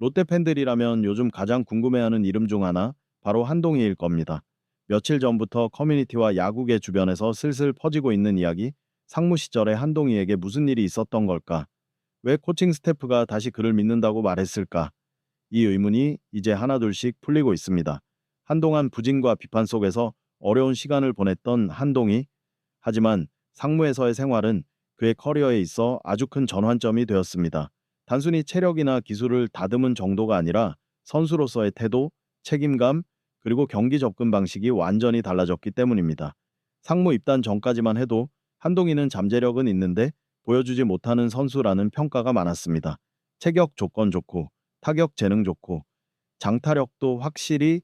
롯데 팬들이라면 요즘 가장 궁금해하는 이름 중 하나, 바로 한동희일 겁니다. 며칠 전부터 커뮤니티와 야구계 주변에서 슬슬 퍼지고 있는 이야기, 상무 시절에 한동희에게 무슨 일이 있었던 걸까? 왜 코칭 스태프가 다시 그를 믿는다고 말했을까? 이 의문이 이제 하나둘씩 풀리고 있습니다. 한동안 부진과 비판 속에서 어려운 시간을 보냈던 한동희, 하지만 상무에서의 생활은 그의 커리어에 있어 아주 큰 전환점이 되었습니다. 단순히 체력이나 기술을 다듬은 정도가 아니라 선수로서의 태도, 책임감, 그리고 경기 접근 방식이 완전히 달라졌기 때문입니다. 상무 입단 전까지만 해도 한동희는 잠재력은 있는데 보여주지 못하는 선수라는 평가가 많았습니다. 체격 조건 좋고 타격 재능 좋고 장타력도 확실히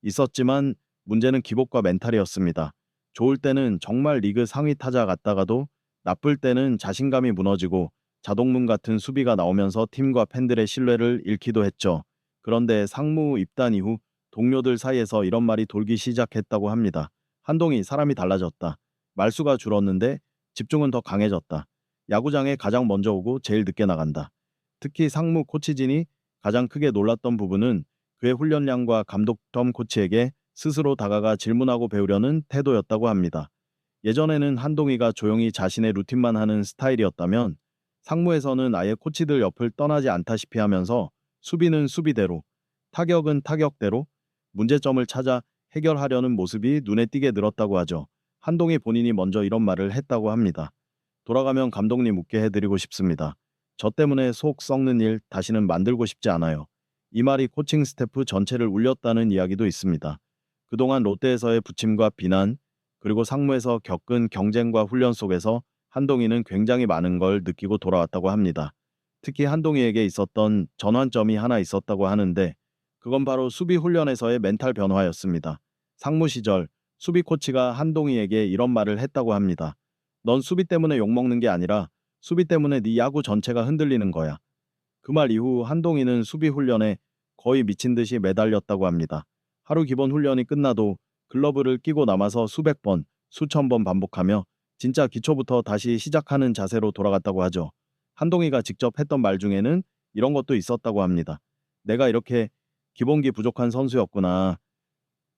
있었지만 문제는 기복과 멘탈이었습니다. 좋을 때는 정말 리그 상위 타자 같다가도 나쁠 때는 자신감이 무너지고 자동문 같은 수비가 나오면서 팀과 팬들의 신뢰를 잃기도 했죠. 그런데 상무 입단 이후 동료들 사이에서 이런 말이 돌기 시작했다고 합니다. 한동희 사람이 달라졌다. 말수가 줄었는데 집중은 더 강해졌다. 야구장에 가장 먼저 오고 제일 늦게 나간다. 특히 상무 코치진이 가장 크게 놀랐던 부분은 그의 훈련량과 감독 코치에게 스스로 다가가 질문하고 배우려는 태도였다고 합니다. 예전에는 한동희가 조용히 자신의 루틴만 하는 스타일이었다면 상무에서는 아예 코치들 옆을 떠나지 않다시피 하면서 수비는 수비대로, 타격은 타격대로 문제점을 찾아 해결하려는 모습이 눈에 띄게 늘었다고 하죠. 한동희 본인이 먼저 이런 말을 했다고 합니다. 돌아가면 감독님 웃게 해드리고 싶습니다. 저 때문에 속 썩는 일 다시는 만들고 싶지 않아요. 이 말이 코칭 스태프 전체를 울렸다는 이야기도 있습니다. 그동안 롯데에서의 부침과 비난, 그리고 상무에서 겪은 경쟁과 훈련 속에서 한동희는 굉장히 많은 걸 느끼고 돌아왔다고 합니다. 특히 한동희에게 있었던 전환점이 하나 있었다고 하는데 그건 바로 수비 훈련에서의 멘탈 변화였습니다. 상무 시절 수비 코치가 한동희에게 이런 말을 했다고 합니다. 넌 수비 때문에 욕먹는 게 아니라 수비 때문에 네 야구 전체가 흔들리는 거야. 그 말 이후 한동희는 수비 훈련에 거의 미친 듯이 매달렸다고 합니다. 하루 기본 훈련이 끝나도 글러브를 끼고 남아서 수백 번, 수천 번 반복하며 진짜 기초부터 다시 시작하는 자세로 돌아갔다고 하죠. 한동희가 직접 했던 말 중에는 이런 것도 있었다고 합니다. 내가 이렇게 기본기 부족한 선수였구나.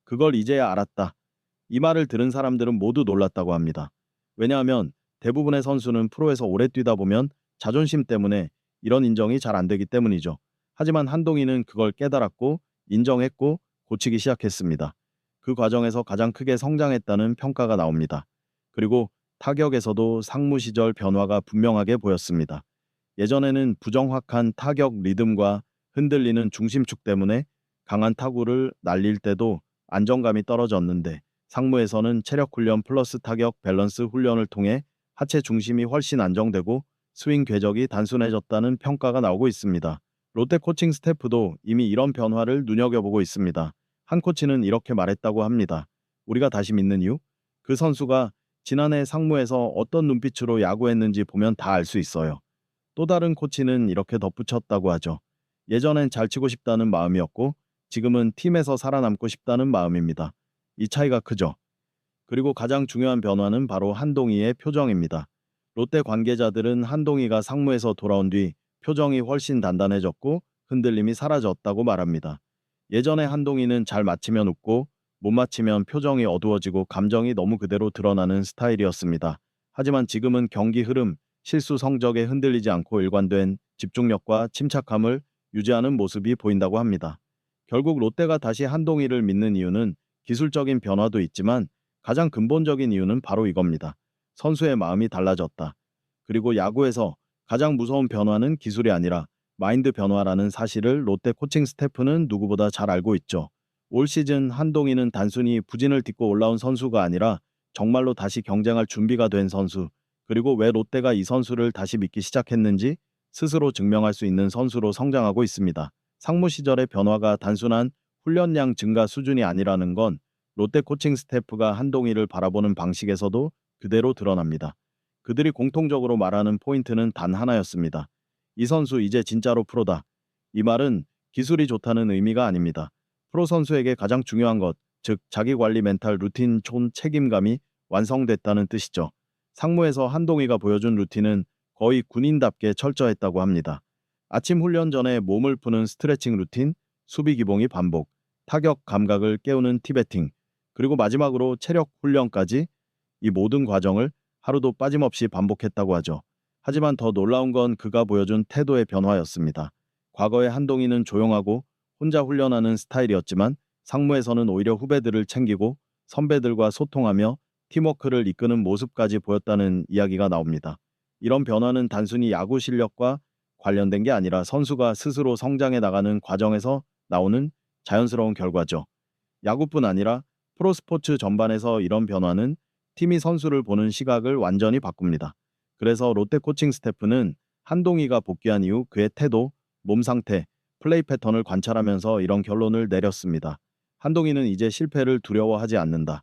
그걸 이제야 알았다. 이 말을 들은 사람들은 모두 놀랐다고 합니다. 왜냐하면 대부분의 선수는 프로에서 오래 뛰다 보면 자존심 때문에 이런 인정이 잘 안 되기 때문이죠. 하지만 한동희는 그걸 깨달았고 인정했고 고치기 시작했습니다. 그 과정에서 가장 크게 성장했다는 평가가 나옵니다. 그리고 타격에서도 상무 시절 변화가 분명하게 보였습니다. 예전에는 부정확한 타격 리듬과 흔들리는 중심축 때문에 강한 타구를 날릴 때도 안정감이 떨어졌는데 상무에서는 체력 훈련 플러스 타격 밸런스 훈련을 통해 하체 중심이 훨씬 안정되고 스윙 궤적이 단순해졌다는 평가가 나오고 있습니다. 롯데 코칭 스태프도 이미 이런 변화를 눈여겨보고 있습니다. 한 코치는 이렇게 말했다고 합니다. 우리가 다시 믿는 이유? 그 선수가 지난해 상무에서 어떤 눈빛으로 야구했는지 보면 다 알 수 있어요. 또 다른 코치는 이렇게 덧붙였다고 하죠. 예전엔 잘 치고 싶다는 마음이었고 지금은 팀에서 살아남고 싶다는 마음입니다. 이 차이가 크죠. 그리고 가장 중요한 변화는 바로 한동희의 표정입니다. 롯데 관계자들은 한동희가 상무에서 돌아온 뒤 표정이 훨씬 단단해졌고 흔들림이 사라졌다고 말합니다. 예전에 한동희는 잘 맞히면 웃고 못 맞히면 표정이 어두워지고 감정이 너무 그대로 드러나는 스타일이었습니다. 하지만 지금은 경기 흐름, 실수 성적에 흔들리지 않고 일관된 집중력과 침착함을 유지하는 모습이 보인다고 합니다. 결국 롯데가 다시 한동희를 믿는 이유는 기술적인 변화도 있지만 가장 근본적인 이유는 바로 이겁니다. 선수의 마음이 달라졌다. 그리고 야구에서 가장 무서운 변화는 기술이 아니라 마인드 변화라는 사실을 롯데 코칭 스태프는 누구보다 잘 알고 있죠. 올 시즌 한동희는 단순히 부진을 딛고 올라온 선수가 아니라 정말로 다시 경쟁할 준비가 된 선수, 그리고 왜 롯데가 이 선수를 다시 믿기 시작했는지 스스로 증명할 수 있는 선수로 성장하고 있습니다. 상무 시절의 변화가 단순한 훈련량 증가 수준이 아니라는 건 롯데 코칭 스태프가 한동희를 바라보는 방식에서도 그대로 드러납니다. 그들이 공통적으로 말하는 포인트는 단 하나였습니다. 이 선수 이제 진짜로 프로다. 이 말은 기술이 좋다는 의미가 아닙니다. 프로 선수에게 가장 중요한 것, 즉 자기 관리 멘탈 루틴 촌 책임감이 완성됐다는 뜻이죠. 상무에서 한동희가 보여준 루틴은 거의 군인답게 철저했다고 합니다. 아침 훈련 전에 몸을 푸는 스트레칭 루틴, 수비 기봉이 반복, 타격 감각을 깨우는 티베팅, 그리고 마지막으로 체력 훈련까지 이 모든 과정을 하루도 빠짐없이 반복했다고 하죠. 하지만 더 놀라운 건 그가 보여준 태도의 변화였습니다. 과거에 한동희는 조용하고 혼자 훈련하는 스타일이었지만 상무에서는 오히려 후배들을 챙기고 선배들과 소통하며 팀워크를 이끄는 모습까지 보였다는 이야기가 나옵니다. 이런 변화는 단순히 야구 실력과 관련된 게 아니라 선수가 스스로 성장해 나가는 과정에서 나오는 자연스러운 결과죠. 야구뿐 아니라 프로스포츠 전반에서 이런 변화는 팀이 선수를 보는 시각을 완전히 바꿉니다. 그래서 롯데 코칭 스태프는 한동희가 복귀한 이후 그의 태도, 몸 상태, 플레이 패턴을 관찰하면서 이런 결론을 내렸습니다. 한동희는 이제 실패를 두려워하지 않는다.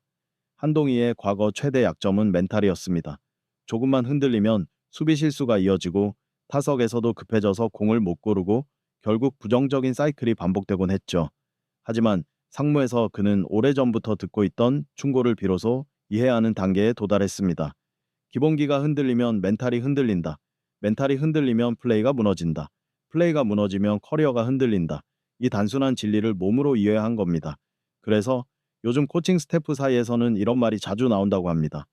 한동희의 과거 최대 약점은 멘탈이었습니다. 조금만 흔들리면 수비 실수가 이어지고 타석에서도 급해져서 공을 못 고르고 결국 부정적인 사이클이 반복되곤 했죠. 하지만 상무에서 그는 오래전부터 듣고 있던 충고를 비로소 이해하는 단계에 도달했습니다. 기본기가 흔들리면 멘탈이 흔들린다. 멘탈이 흔들리면 플레이가 무너진다. 플레이가 무너지면 커리어가 흔들린다. 이 단순한 진리를 몸으로 이해한 겁니다. 그래서 요즘 코칭 스태프 사이에서는 이런 말이 자주 나온다고 합니다.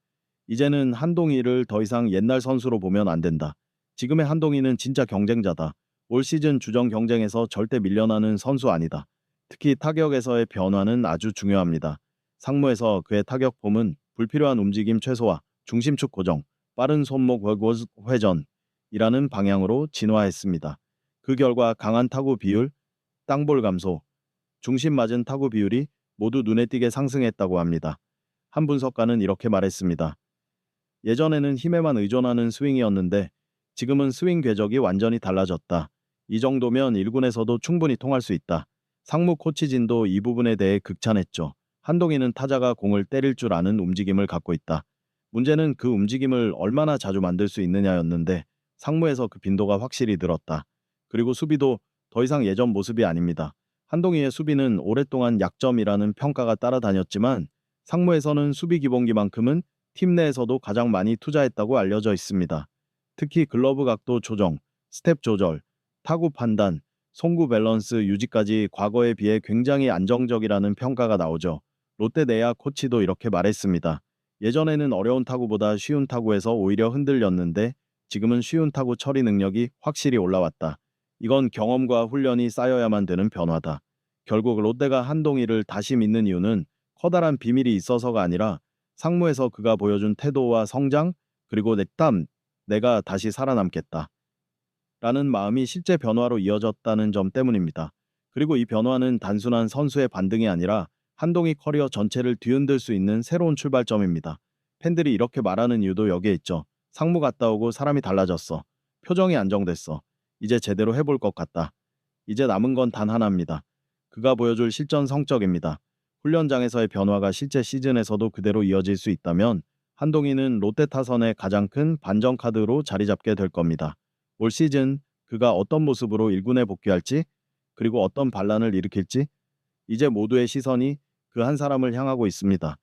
이제는 한동희를 더 이상 옛날 선수로 보면 안 된다. 지금의 한동희는 진짜 경쟁자다. 올 시즌 주전 경쟁에서 절대 밀려나는 선수 아니다. 특히 타격에서의 변화는 아주 중요합니다. 상무에서 그의 타격 폼은 불필요한 움직임 최소화, 중심축 고정, 빠른 손목 회전이라는 방향으로 진화했습니다. 그 결과 강한 타구 비율, 땅볼 감소, 중심 맞은 타구 비율이 모두 눈에 띄게 상승했다고 합니다. 한 분석가는 이렇게 말했습니다. 예전에는 힘에만 의존하는 스윙이었는데 지금은 스윙 궤적이 완전히 달라졌다. 이 정도면 1군에서도 충분히 통할 수 있다. 상무 코치진도 이 부분에 대해 극찬했죠. 한동희는 타자가 공을 때릴 줄 아는 움직임을 갖고 있다. 문제는 그 움직임을 얼마나 자주 만들 수 있느냐였는데 상무에서 그 빈도가 확실히 늘었다. 그리고 수비도 더 이상 예전 모습이 아닙니다. 한동희의 수비는 오랫동안 약점이라는 평가가 따라다녔지만 상무에서는 수비 기본기만큼은 팀 내에서도 가장 많이 투자했다고 알려져 있습니다. 특히 글러브 각도 조정, 스텝 조절, 타구 판단, 송구 밸런스 유지까지 과거에 비해 굉장히 안정적이라는 평가가 나오죠. 롯데 내야 코치도 이렇게 말했습니다. 예전에는 어려운 타구보다 쉬운 타구에서 오히려 흔들렸는데 지금은 쉬운 타구 처리 능력이 확실히 올라왔다. 이건 경험과 훈련이 쌓여야만 되는 변화다. 결국 롯데가 한동희를 다시 믿는 이유는 커다란 비밀이 있어서가 아니라 상무에서 그가 보여준 태도와 성장, 그리고 내가 다시 살아남겠다. 라는 마음이 실제 변화로 이어졌다는 점 때문입니다. 그리고 이 변화는 단순한 선수의 반등이 아니라 한동희 커리어 전체를 뒤흔들 수 있는 새로운 출발점입니다. 팬들이 이렇게 말하는 이유도 여기에 있죠. 상무 갔다 오고 사람이 달라졌어. 표정이 안정됐어. 이제 제대로 해볼 것 같다. 이제 남은 건 단 하나입니다. 그가 보여줄 실전 성적입니다. 훈련장에서의 변화가 실제 시즌에서도 그대로 이어질 수 있다면 한동희는 롯데 타선의 가장 큰 반전 카드로 자리 잡게 될 겁니다. 올 시즌 그가 어떤 모습으로 1군에 복귀할지, 그리고 어떤 반란을 일으킬지 이제 모두의 시선이 그 한 사람을 향하고 있습니다.